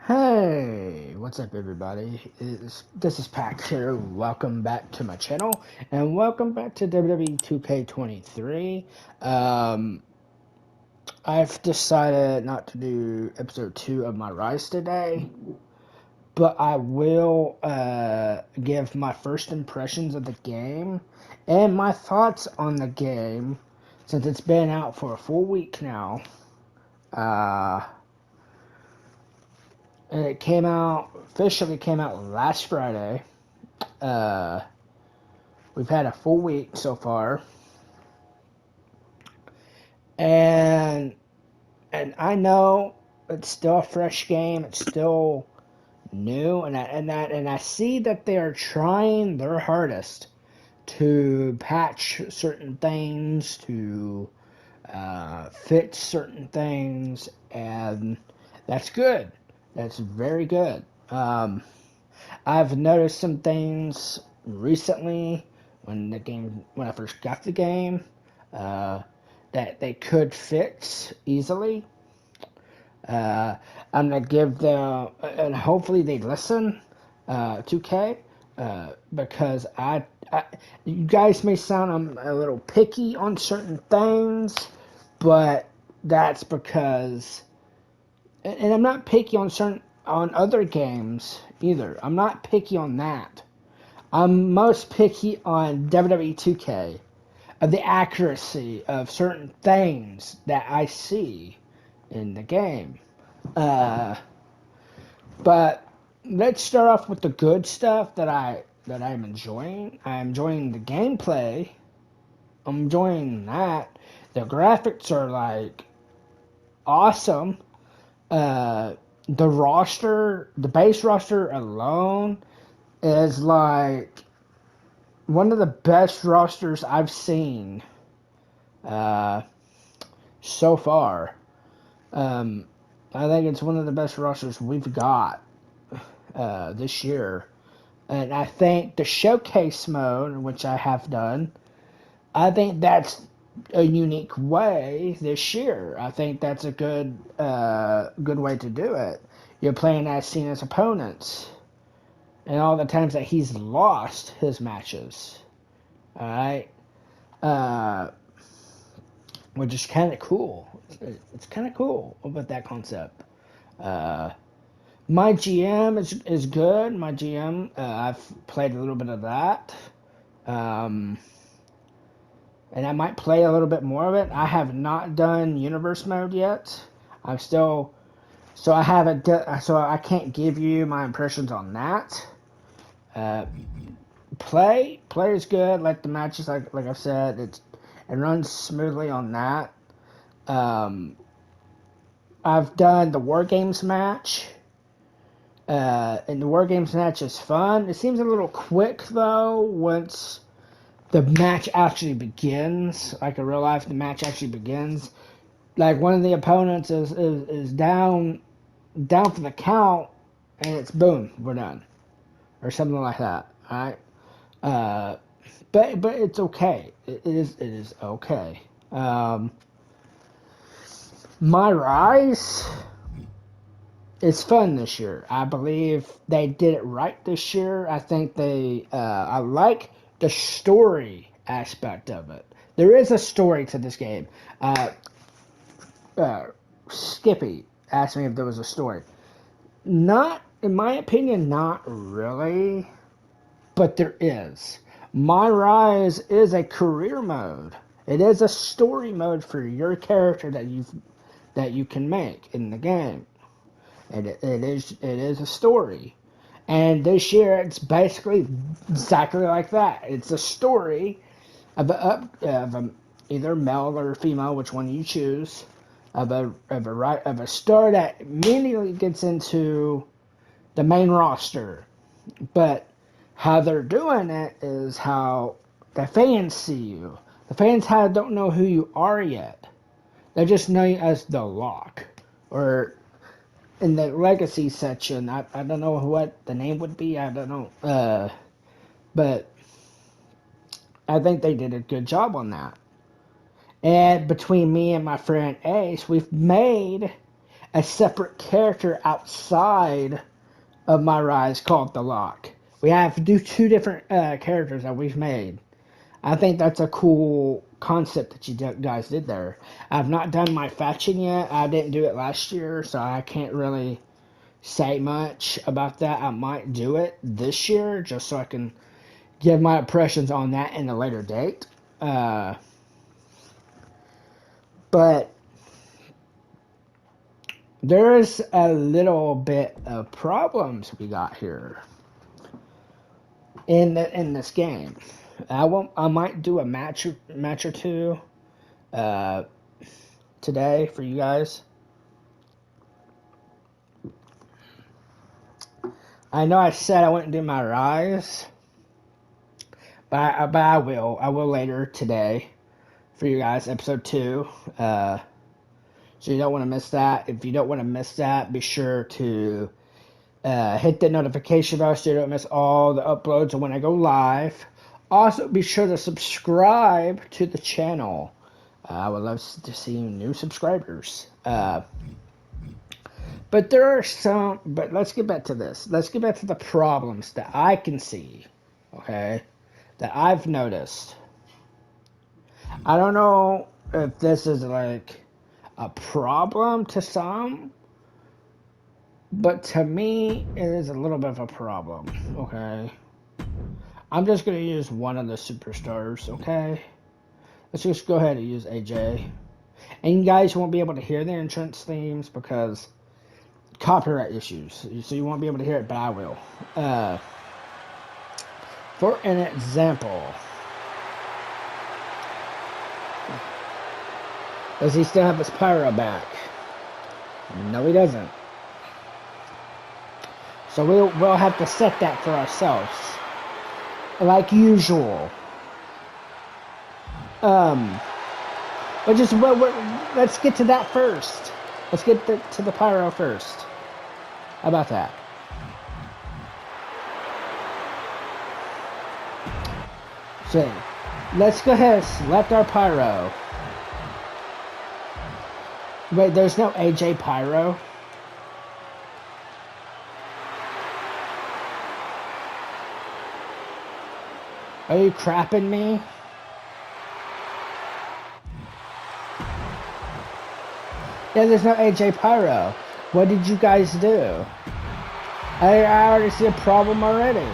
Hey, what's up, everybody? This is Pac here. Welcome back to my channel, and welcome back to WWE2k23. Um, I've decided not to do episode 2 of my Rise today, but I will give my first impressions of the game and my thoughts on the game since it's been out for a full week now. Uh, and it officially came out last Friday. Uh, we've had a full week so far, and I know it's still a fresh game. It's still new, and I see that they are trying their hardest to patch certain things, to fix certain things, and that's good. That's very good. I've noticed some things recently when I first got the game uh, that they could fix easily. Uh, I'm gonna give them, and hopefully they listen. 2K, because you guys may sound I'm a little picky on certain things, but that's because, and I'm not picky on other games either. I'm not picky on that. I'm most picky on WWE 2K, of the accuracy of certain things that I see in the game. Uh, but let's start off with the good stuff that I'm enjoying. I'm enjoying the gameplay. I'm enjoying that. The graphics are like awesome. Uh, the base roster alone is like one of the best rosters I've seen uh, so far. Um, I think it's one of the best rosters we've got this year. And I think the showcase mode, which I have done, I think that's a unique way this year. I think that's a good way to do it. You're playing as Cena's opponents, and all the times that he's lost his matches. All right, uh, which is kind of cool. It's kind of cool with that concept. Uh, my GM is good. My GM, I've played a little bit of that. Um, and I might play a little bit more of it. I have not done universe mode yet. I'm still, so I haven't, so I can't give you my impressions on that. Uh, play is good. Like the matches, like I said, it runs smoothly on that. Um, I've done the War Games match. And the War Games match is fun. It seems a little quick though once the match actually begins. Like in real life, the match actually begins. Like one of the opponents is down for the count, and it's boom, we're done, or something like that. All right. Uh, but it's okay. It is okay. My Rise is fun this year. I believe they did it right this year. I think I like the story aspect of it. There is a story to this game. Uh, Skippy asked me if there was a story. Not, in my opinion, not really, but there is. My Rise is a career mode. It is a story mode for your character that you can make in the game. It is a story. And this year, it's basically exactly like that. It's a story of either male or female, which one you choose, of a star that immediately gets into the main roster. But how they're doing it is how the fans see you. The fans don't know who you are yet. They just know you as the Lock, or in the legacy section. I don't know what the name would be. I don't know. But I think they did a good job on that. And between me and my friend Ace, we've made a separate character outside of my rise called the Lock. We have to do two different characters that we've made. I think that's a cool concept that you guys did there. I've not done my fetching yet. I didn't do it last year, so I can't really say much about that. I might do it this year just so I can give my impressions on that in a later date. But there's a little bit of problems we got here in this game. I might do a match or two today for you guys. I know I said I wouldn't do my rise, but I will. I will later today for you guys, episode 2. So you don't want to miss that. If you don't want to miss that, be sure to hit the notification bell so you don't miss all the uploads when I go live. Also, be sure to subscribe to the channel. I would love to see new subscribers. But there are some... But let's get back to this. Let's get back to the problems that I can see. Okay? That I've noticed. I don't know if this is like a problem to some. But to me, it is a little bit of a problem. Okay? I'm just going to use one of the superstars, okay? Let's just go ahead and use AJ. And you guys won't be able to hear the entrance themes because copyright issues. So you won't be able to hear it, but I will. For an example. Does he still have his pyro back? No, he doesn't. So we'll have to set that for ourselves. Like usual. But let's get to that first. Let's get to the pyro first. How about that? So, let's go ahead and select our pyro. Wait, there's no AJ pyro? Are you crapping me? Yeah, there's no AJ Pyro. What did you guys do? I already see a problem already.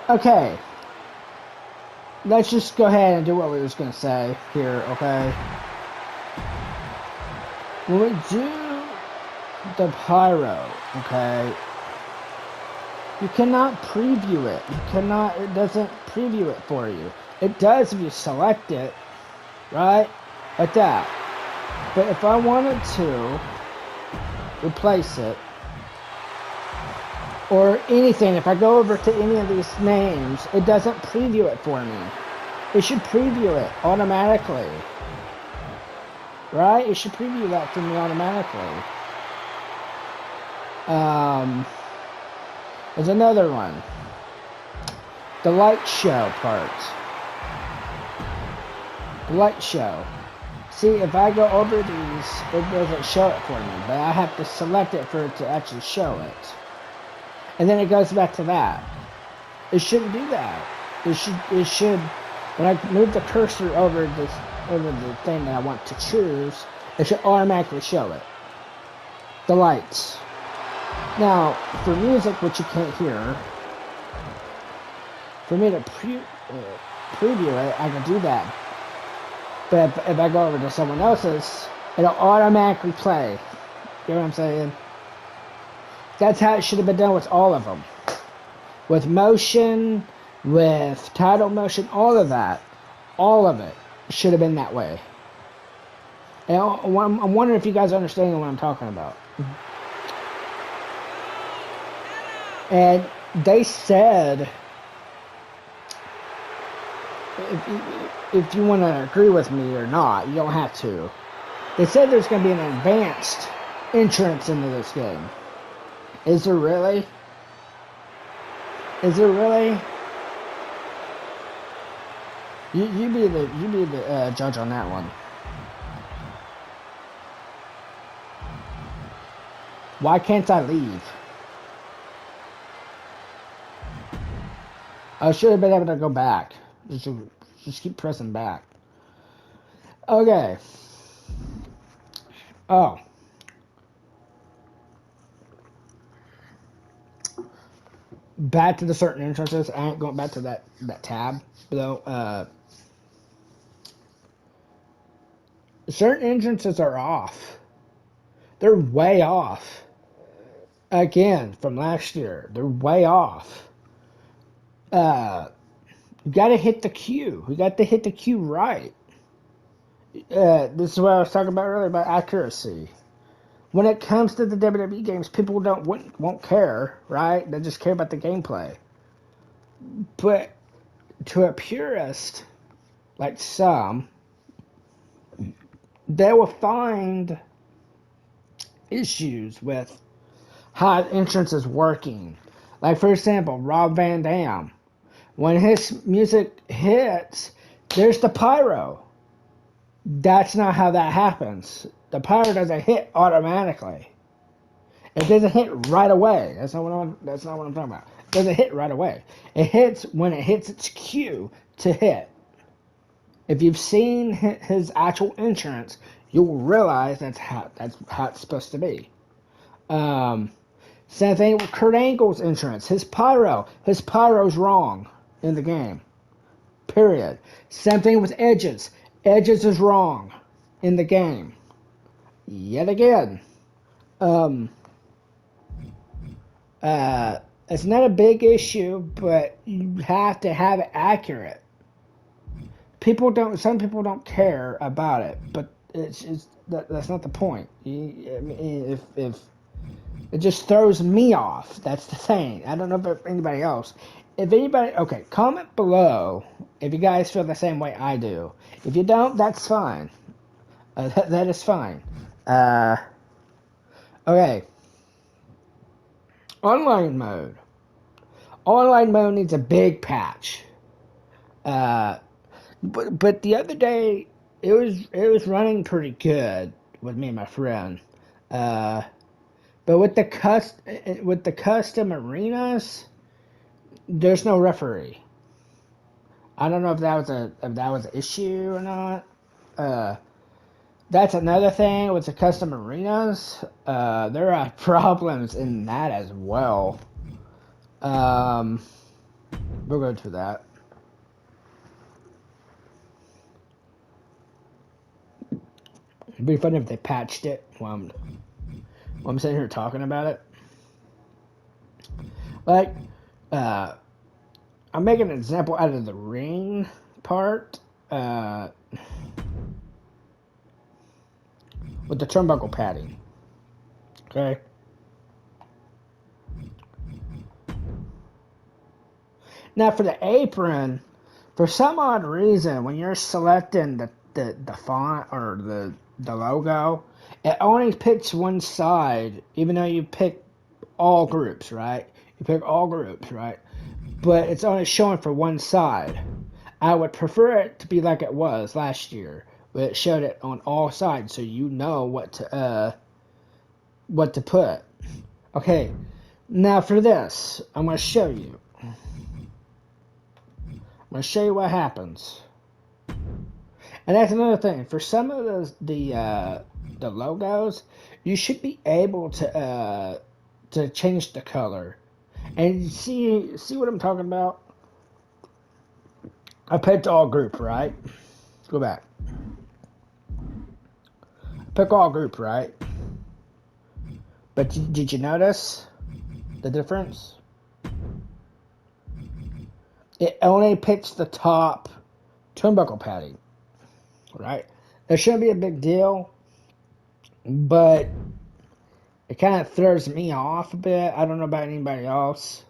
Okay. Let's just go ahead and do what we was going to say here, okay? When we do the pyro, okay, you cannot preview it. It doesn't preview it for you. It does if you select it, right? Like that. But if I wanted to replace it, or anything, if I go over to any of these names, it doesn't preview it for me. It should preview it automatically. Right? It should preview that for me automatically. There's another one. The light show part. The light show. See, if I go over these, it doesn't show it for me, but I have to select it for it to actually show it. And then it goes back to that. It shouldn't do that. It should, when I move the cursor over the thing that I want to choose, it should automatically show it. The lights. Now, for music, which you can't hear, for me to preview it, I can do that. But if I go over to someone else's, it'll automatically play. You know what I'm saying? That's how it should have been done with all of them. With motion, with title motion, all of that. All of it should have been that way. And I'm wondering if you guys understand what I'm talking about. And they said, if you want to agree with me or not, you don't have to. They said there's going to be an advanced entrance into this game. Is there really? Is there really? You be the judge on that one. Why can't I leave? I should have been able to go back. Just keep pressing back. Okay. Oh. Back to the certain entrances. I ain't going back to that tab though. Certain entrances are off. They're way off. Again, from last year, they're way off. You got to hit the queue. You got to hit the queue right. This is what I was talking about earlier about accuracy. When it comes to the WWE games, people won't care, right? They just care about the gameplay. But to a purist, like some, they will find issues with how the entrance is working. Like, for example, Rob Van Dam. When his music hits, there's the pyro. That's not how that happens. The pyro doesn't hit automatically. It doesn't hit right away. That's not what I'm talking about. It doesn't hit right away. It hits when it hits its cue to hit. If you've seen his actual entrance, you'll realize that's how it's supposed to be. Same thing with Kurt Angle's entrance. His pyro's wrong in the game. Period. Same thing with Edge's. Edge's is wrong in the game. Yet again. It's not a big issue, but you have to have it accurate. Some people don't care about it, but that's not the point. If it just throws me off, that's the thing. I don't know about anybody else. If anybody, okay, comment below if you guys feel the same way I do. If you don't, that's fine. That is fine. Okay. Online mode. Online mode needs a big patch. But the other day it was running pretty good with me and my friend. But with the custom arenas, there's no referee. I don't know if that was an issue or not. That's another thing with the custom arenas. There are problems in that as well. We'll go to that. It'd be funny if they patched it while I'm sitting here talking about it. Like, I'm making an example out of the ring part. With the turnbuckle padding. Okay? Now for the apron, for some odd reason, when you're selecting the font or the logo, it only picks one side, even though you pick all groups, right? You pick all groups, right? But it's only showing for one side. I would prefer it to be like it was last year, where it showed it on all sides, so you know what to put. Okay, now for this, I'm going to show you. I'm going to show you what happens. And that's another thing. For some of the logos, you should be able to change the color. And see what I'm talking about? I picked all group, right? Let's go back. Pick all group, right? But did you notice the difference? It only picks the top turnbuckle padding, right? It shouldn't be a big deal, but it kind of throws me off a bit. I don't know about anybody else.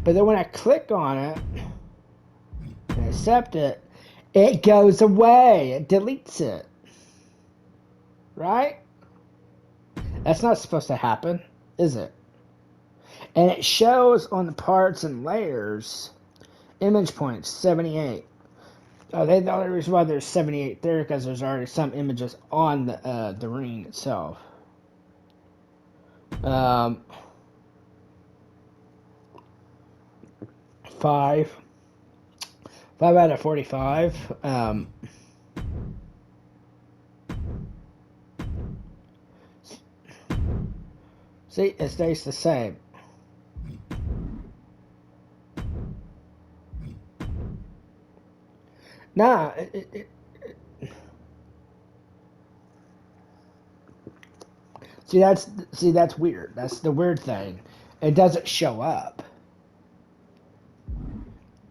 But then when I click on it and accept it, it goes away. It deletes it. Right? That's not supposed to happen, is it? And it shows on the parts and layers, image points, 78. Oh, the only reason why there's 78 there because there's already some images on the ring itself. Um, 5. 5 out of 45. See, it stays the same. Nah, see that's weird. That's the weird thing. It doesn't show up.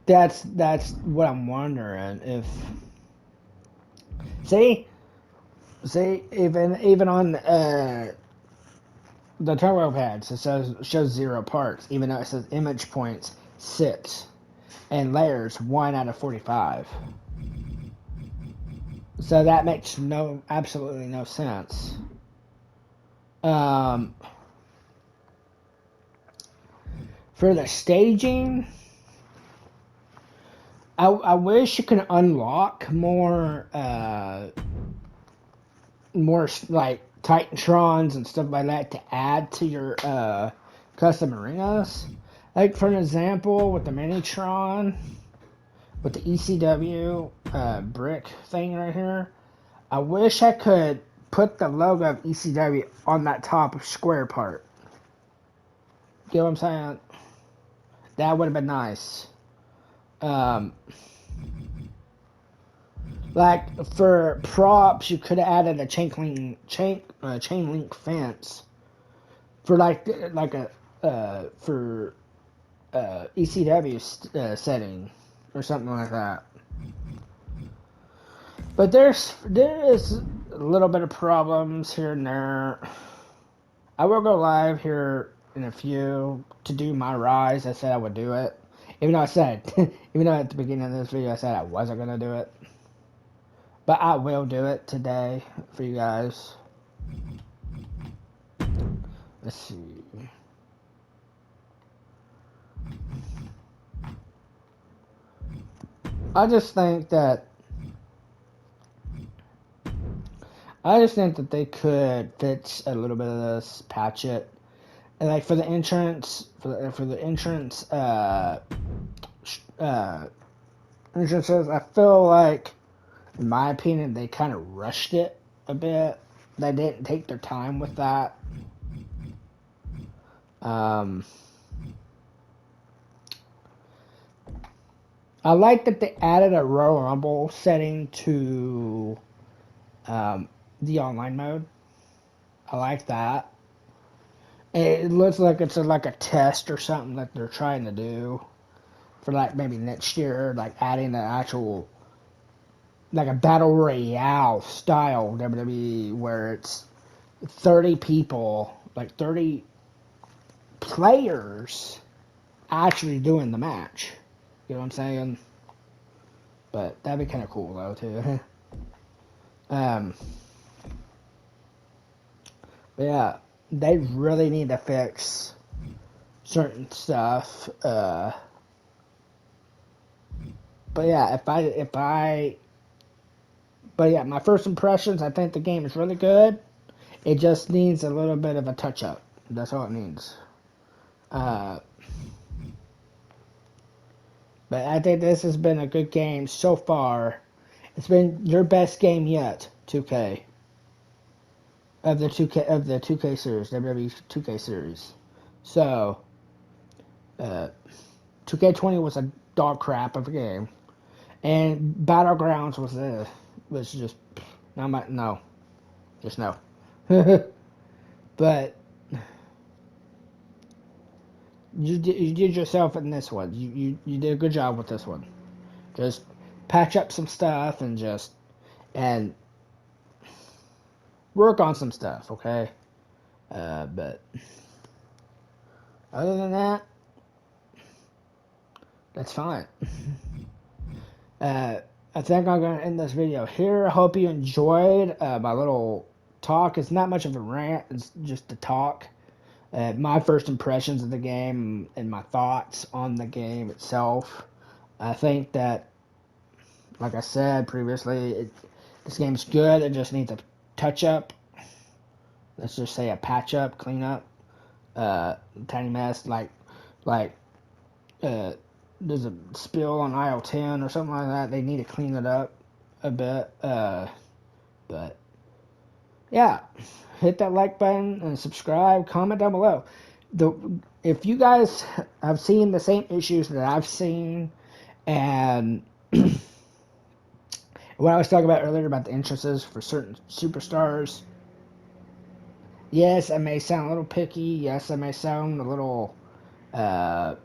That's what I'm wondering if. See, even on the turbo pads, it shows 0 parts, even though it says image points 6 and layers 1 out of 45. So that makes absolutely no sense. For the staging, I wish you could unlock more like Titantrons and stuff like that to add to your custom arenas. Like for an example, with the Minitron, with the ECW brick thing right here, I wish I could put the logo of ECW on that top square part. Get what I'm saying? That would have been nice. Like for props, you could have added a chain link fence for like a for ECW setting or something like that. But there is a little bit of problems here and there. I will go live here in a few to do my rise. I said I would do it, even though even though at the beginning of this video I said I wasn't gonna do it. But I will do it today for you guys. Let's see. I just think that they could fix a little bit of this, patch it, and like for the entrance, entrances, I feel like, in my opinion, they kind of rushed it a bit. They didn't take their time with that. I like that they added a Royal Rumble setting to the online mode. I like that. It looks like it's like a test or something that they're trying to do for like maybe next year, like adding an actual like a battle royale style WWE where it's 30 people, like 30 players actually doing the match. You know what I'm saying? But that'd be kind of cool though too. But yeah, they really need to fix certain stuff. But yeah, but yeah, my first impressions, I think the game is really good. It just needs a little bit of a touch up. That's all it needs. But I think this has been a good game so far. It's been your best game yet, 2K. Of the 2K series, WWE 2K series. So, 2K20 was a dog crap of a game, and Battlegrounds was just no, just no. But you did yourself in this one. You did a good job with this one. Just patch up some stuff and work on some stuff, okay? But other than that, that's fine. I think I'm going to end this video here. I hope you enjoyed my little talk. It's not much of a rant. It's just a talk. My first impressions of the game and my thoughts on the game itself. I think that like I said previously, this game's good. It just needs a touch up. Let's just say a patch up, clean up. Tiny mess like there's a spill on aisle 10 or something like that. They need to clean it up a bit. But yeah, hit that like button and subscribe. Comment down below. If you guys have seen the same issues that I've seen, and what I was talking about earlier about the entrances for certain superstars, yes, I may sound a little picky. Yes, I may sound a little, because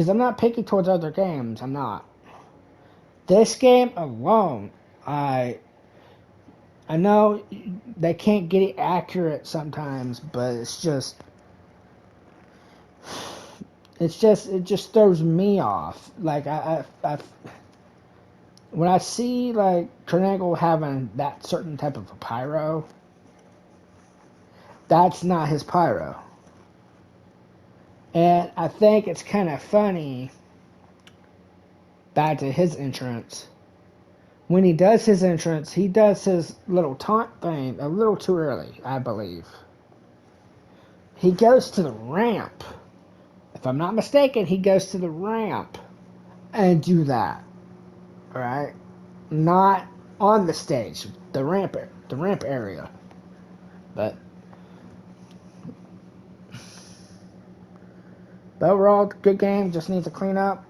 I'm not picky towards other games. I'm not. This game alone, I know they can't get it accurate sometimes, but it just throws me off. Like when I see like Kernagel having that certain type of a pyro, that's not his pyro. And I think it's kind of funny, back to his entrance. When he does his entrance, he does his little taunt thing a little too early, I believe. He goes to the ramp. If I'm not mistaken, he goes to the ramp and do that. Alright? Not on the stage. The ramp area. But overall, good game. Just needs to clean up.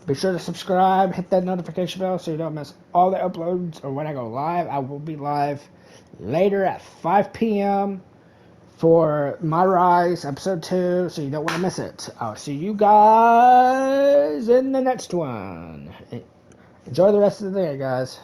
Be sure to subscribe, hit that notification bell so you don't miss all the uploads or when I go live. I will be live later at 5 p.m. for My Rise episode 2, so you don't want to miss it. I'll see you guys in the next one. Enjoy the rest of the day, guys.